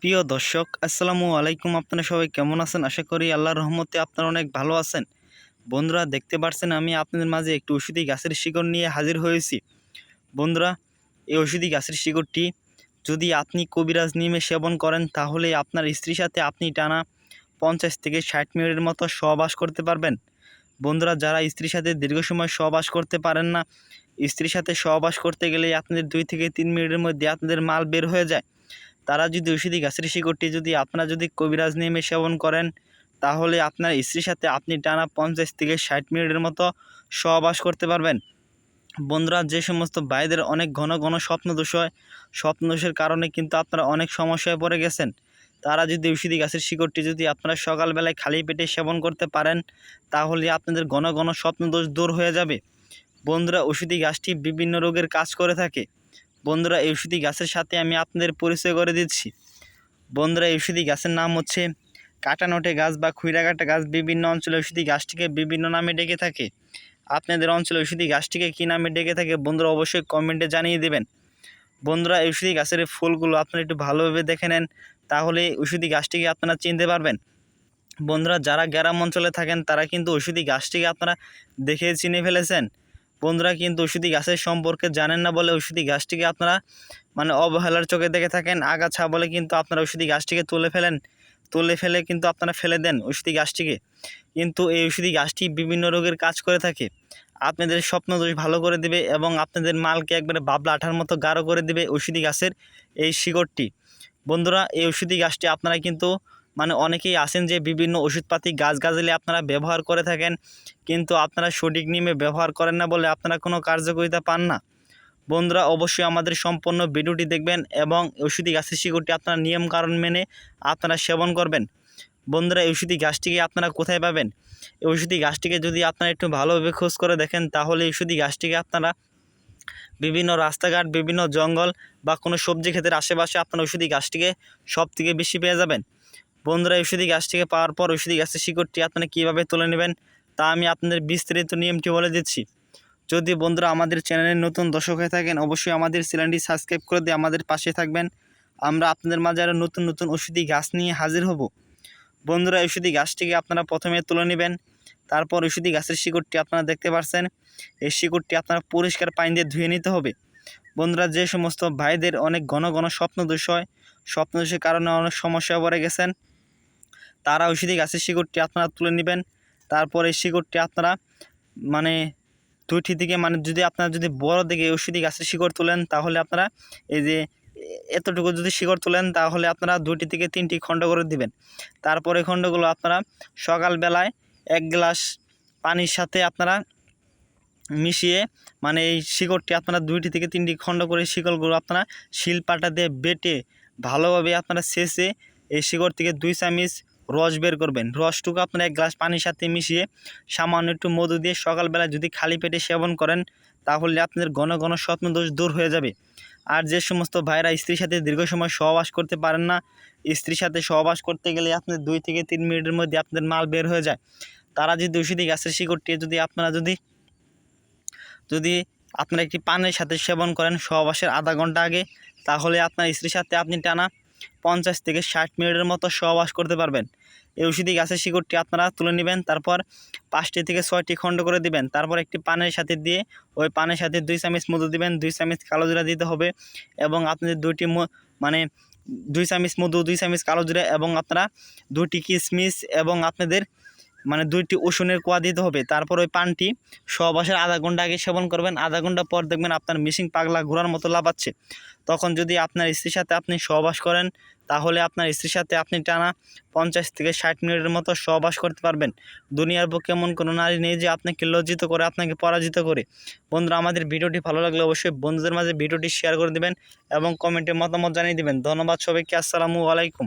প্রিয় দর্শক, আসসালামু আলাইকুম। আপনারা সবাই কেমন আছেন? আশা করি আল্লাহর রহমতে আপনারা অনেক ভালো আছেন। বন্ধুরা, দেখতে পাচ্ছেন আমি আপনাদের মাঝে একটি ওষুধি গাছের শিকড় নিয়ে হাজির হয়েছি। বন্ধুরা, এই ওষুধি গাছের শিকড়টি যদি আপনি কবিরাজ নিয়মে সেবন করেন, তাহলে আপনার স্ত্রীর সাথে আপনি টানা 50 থেকে 60 মিনিটের মতো সহবাস করতে পারবেন। বন্ধুরা, যারা স্ত্রীর সাথে দীর্ঘ সময় সহবাস করতে পারেন না, স্ত্রীর সাথে সহবাস করতে গেলে আপনাদের 2 থেকে 3 মিনিটের মধ্যে আপনাদের মাল বের হয়ে যায়, তারা যদি ওষুধি গাছের শিকড়টি আপনারা কবিরাজ নিয়মে সেবন করেন, তাহলে আপনার স্ত্রীর সাথে আপনি টানা 50 থেকে 60 মিনিটের মতো সহবাস করতে পারবেন। বন্ধুরা, যে সমস্ত ভাইদের অনেক ঘন ঘন স্বপ্নদোষ হয়, স্বপ্নদোষের কারণে কিন্তু আপনারা অনেক সমস্যায় পড়ে গেছেন, তারা যদি ওষুধি গাছের শিকড়টি আপনারা সকালবেলায় খালি পেটে সেবন করতে পারেন, তাহলে আপনাদের ঘন ঘন স্বপ্নদোষ দূর হয়ে যাবে। বন্ধুরা, ওষুধি গাছটি বিভিন্ন রোগের কাজ করে থাকে। বন্ধুরা, এই ওষুধি গাছের সাথে আমি আপনাদের পরিচয় করে দিচ্ছি। বন্ধুরা, এই ওষুধি গাছের নাম হচ্ছে কাটানোটে গাছ বা খুইরাকাটা গাছ। বিভিন্ন অঞ্চলে ওষুধি গাছটিকে বিভিন্ন নামে ডেকে থাকে। আপনাদের অঞ্চলে ওষুধি গাছটিকে কী নামে ডেকে থাকে বন্ধুরা, অবশ্যই কমেন্টে জানিয়ে দেবেন। বন্ধুরা, এই ওষুধি গাছের ফুলগুলো আপনারা একটু ভালোভাবে দেখে নেন, তাহলে ওষুধি গাছটিকে আপনারা চিনতে পারবেন। বন্ধুরা, যারা গ্রাম অঞ্চলে থাকেন, তারা কিন্তু ওষুধি গাছটিকে আপনারা দেখে চিনে ফেলেছেন। বন্ধুরা, কিন্তু ওষুধি গাছের সম্পর্কে জানেন না বলে ওষুধি গাছটিকে আপনারা অবহেলার চোখে দেখে থাকেন। আগাছা বলে কিন্তু আপনারা ওষুধি গাছটিকে তুলে ফেলে কিন্তু আপনারা ফেলে দেন ওষুধি গাছটিকে। কিন্তু এই ওষুধি গাছটি বিভিন্ন রোগের কাজ করে থাকে। আপনাদের স্বপ্নদোষ ভালো করে দেবে এবং আপনাদের মালকে একবারে বাবলা আঠার মতো গাঢ় করে দেবে ওষুধি গাছের এই শিকড়টি। বন্ধুরা, এই ওষুধি গাছটি আপনারা কিন্তু অনেকেই আছেন যে বিভিন্ন ওষুধপাতি গাছগাছালি আপনারা ব্যবহার করে থাকেন, কিন্তু আপনারা সঠিক নিয়মে ব্যবহার করেন না বলে আপনারা কোনো কার্যকারিতা পান না। বন্ধুরা, অবশ্যই আমাদের সম্পূর্ণ ভিডিওটি দেখবেন এবং ওষুধি গাছের শিকড়টি আপনারা নিয়ম কারণ মেনে আপনারা সেবন করবেন। বন্ধুরা, এই ওষুধি গাছটিকে আপনারা কোথায় পাবেন? এই ওষুধি গাছটিকে যদি আপনারা একটু ভালোভাবে খোঁজ করে দেখেন, তাহলে এই ওষুধি গাছটিকে আপনারা বিভিন্ন রাস্তাঘাট, বিভিন্ন জঙ্গল বা কোনো সবজি ক্ষেতের আশেপাশে আপনারা ওষুধি গাছটিকে সবথেকে বেশি পেয়ে যাবেন। বন্ধুরা, এই ওষুধি গাছটিকে পাওয়ার পর ওষুধি গাছের শিকড়টি আপনারা কীভাবে তুলে নেবেন, তা আমি আপনাদের বিস্তারিত নিয়মটি বলে দিচ্ছি। যদি বন্ধুরা আমাদের চ্যানেলের নতুন দর্শক হয়ে থাকেন, অবশ্যই আমাদের চ্যানেলটি সাবস্ক্রাইব করে দিয়ে আমাদের পাশে থাকবেন। আমরা আপনাদের মাঝে আরও নতুন নতুন ওষুধি গাছ নিয়ে হাজির হব। বন্ধুরা, ওষুধি গাছটিকে আপনারা প্রথমে তুলে নেবেন। তারপর ওষুধি গাছের শিকড়টি আপনারা দেখতে পাচ্ছেন, এই শিকড়টি আপনারা পরিষ্কার পানি দিয়ে ধুয়ে নিতে হবে। বন্ধুরা, যে সমস্ত ভাইদের অনেক ঘন ঘন স্বপ্নদোষ হয়, স্বপ্নদোষের কারণে অনেক সমস্যায় পড়ে গেছেন, তারা ওষুধি গাছের শিকড়টি আপনারা তুলে নেবেন। তারপর এই শিকড়টি আপনারা দুইটি দিকে যদি বড় দিকে ওষুধি গাছের শিকড় তোলেন, তাহলে আপনারা এই যে এতটুকু যদি শিকড় তোলেন, তাহলে আপনারা 2টি থেকে 3টি খণ্ড করে দিবেন। তারপরে খণ্ডগুলো আপনারা সকালবেলায় 1 গ্লাস পানির সাথে আপনারা মিশিয়ে এই শিকড়টি আপনারা 2টি থেকে 3টি খণ্ড করে শিকড়গুলো আপনারা শিলপাটা দিয়ে বেটে ভালোভাবে আপনারা ছেঁচে এই শিকড় থেকে 2 চামচ রস বের করবেন। রসটুকু আপনারা 1 গ্লাস পানির সাথে মিশিয়ে সামান্য একটু মধু দিয়ে সকালবেলা যদি খালি পেটে সেবন করেন, তাহলে আপনাদের ঘন ঘন স্বপ্নদোষ দূর হয়ে যাবে। আর যে সমস্ত ভাইরা স্ত্রীর সাথে দীর্ঘ সময় সহবাস করতে পারেন না, স্ত্রীর সাথে সহবাস করতে গেলে আপনাদের 2 থেকে 3 মিনিটের মধ্যে আপনাদের মাল বের হয়ে যায়, তারা যদি ওষুধি গাছের শিকড়টি আপনারা যদি আপনারা একটি পানের সাথে সেবন করেন সহবাসের আধা ঘন্টা আগে, তাহলে আপনার স্ত্রীর সাথে আপনি টানা 50 থেকে 60 মিনিটের মতো সহবাস করতে পারবেন। এই ওষুধি গাছের শিকড়টি আপনারা তুলে নেবেন। তারপর 5টি থেকে 6টি খণ্ড করে দিবেন। তারপর একটি পানের সাথে দিয়ে ওই পানের সাথে 2 চামচ মধু দিবেন, 2 চামচ কালো জিরা দিতে হবে এবং আপনাদের 2 চামচ মধু, 2 চামচ কালো জিরা এবং আপনারা 2টি কিশমিশ এবং আপনাদের 2টি রসুনের কোয়া দিতে হবে। তারপর ওই পানটি সহবাসের আধা ঘন্টা আগে সেবন করবেন। আধা ঘন্টা পর দেখবেন আপনার মিশিং পাগলা ঘোরার মতো লাফাচ্ছে। তখন যদি আপনার স্ত্রীর সাথে আপনি সহবাস করেন, তাহলে আপনার স্ত্রীর সাথে আপনি টানা 50 থেকে 60 মিনিটের মতো সহবাস করতে পারবেন। দুনিয়ার বুকে এমন কোনো নারী নেই যে আপনাকে লজ্জিত করে, আপনাকে পরাজিত করে। বন্ধুরা, আমাদের ভিডিওটি ভালো লাগলে অবশ্যই বন্ধুদের মাঝে ভিডিওটি শেয়ার করে দেবেন এবং কমেন্টে মতামত জানিয়ে দেবেন। ধন্যবাদ সবাইকে। আসসালামু আলাইকুম।